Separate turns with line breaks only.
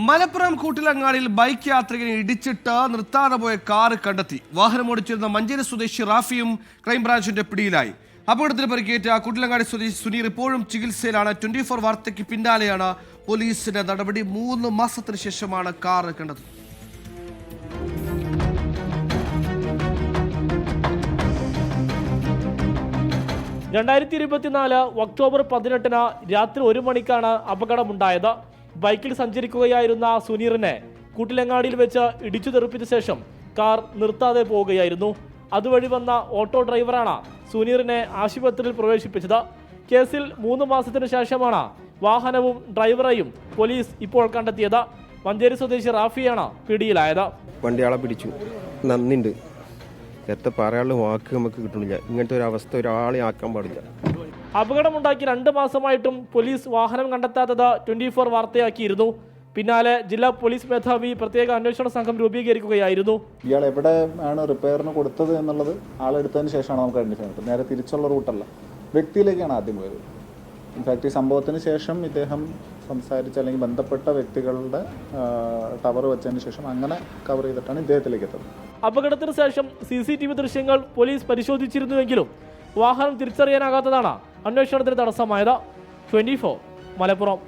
Malappuram കൂട്ടിലങ്ങാടിയിൽ bike യാത്രികനെ ഇടിച്ചിട്ട് നിർത്താതെ പോയ കാർ കണ്ടെത്തി. വാഹനമോടിച്ചിരുന്ന മഞ്ചേരി സ്വദേശി റാഫിയും ക്രൈംബ്രാഞ്ചിന്റെ പിടിയിലായി. അപകടത്തിൽ പരിക്കേറ്റ കൂട്ടിലങ്ങാടി സ്വദേശി സുനീർ ഇപ്പോഴും ചികിത്സയിലാണ്. 24 വാർത്തയ്ക്ക് പിന്നാലെയാണ് പോലീസിന്റെ നടപടി. 3 മാസത്തിന് ശേഷമാണ് കാർ കണ്ടത്.
ഒക്ടോബർ 18 രാത്രി 1 മണിക്കാണ് അപകടമുണ്ടായത്. ബൈക്കിൽ സഞ്ചരിക്കുകയായിരുന്ന സുനീറിനെ കൂട്ടിലങ്ങാടിയിൽ വെച്ച് ഇടിച്ചു തെറിപ്പിച്ച ശേഷം കാർ നിർത്താതെ പോവുകയായിരുന്നു. അതുവഴി വന്ന ഓട്ടോ ഡ്രൈവറാണ് സുനീറിനെ ആശുപത്രിയിൽ പ്രവേശിപ്പിച്ചത്. കേസിൽ 3 മാസത്തിന് ശേഷമാണ് വാഹനവും ഡ്രൈവറെയും പോലീസ് ഇപ്പോൾ കണ്ടെത്തിയത്. മഞ്ചേരി സ്വദേശി റാഫിയാണ് പിടിയിലായത്.
വണ്ടിയാളെ പിടിച്ചു, നന്ദിണ്ട്. എത്ര പറയാനുള്ള വാക്ക് നമുക്ക് കിട്ടുന്നില്ല. ഇങ്ങനത്തെ ഒരു അവസ്ഥ ഒരാളെ ആക്കാൻ പാടില്ല.
അപകടമുണ്ടാക്കി 2 മാസമായിട്ടും പോലീസ് വാഹനം കണ്ടെത്താത്തത് 24 വാർത്തയാക്കിയിരുന്നു. പിന്നാലെ ജില്ലാ പോലീസ് മേധാവി പ്രത്യേക അന്വേഷണ സംഘം രൂപീകരിക്കുകയായിരുന്നു.
ഇയാൾ എവിടെയാണ് റിപ്പയറിന് കൊടുത്തത് എന്നുള്ളത് ആളെടുത്തതിന് ശേഷമാണ് നമുക്ക് ഐഡന്റിഫൈ ചെയ്യുന്നത്. നേരെ തിരിച്ചുള്ള റൂട്ടല്ല, വ്യക്തിയിലേക്കാണ് ആദ്യം പോയത്. ഇൻഫാക്ട് ഈ സംഭവത്തിന് ശേഷം ഇദ്ദേഹം സംസാരിച്ച അല്ലെങ്കിൽ ബന്ധപ്പെട്ട വ്യക്തികളുടെ ടവർ വെച്ചതിന് ശേഷം അങ്ങനെ കവർ ചെയ്തിട്ടാണ് ഇദ്ദേഹത്തിലേക്ക് എത്തുന്നത്.
അപകടത്തിന് ശേഷം CCTV ദൃശ്യങ്ങൾ പോലീസ് പരിശോധിച്ചിരുന്നുവെങ്കിലും വാഹനം തിരിച്ചറിയാനാകാത്തതാണ് അന്വേഷണത്തിന് തടസ്സമായത്. 24 മലപ്പുറം.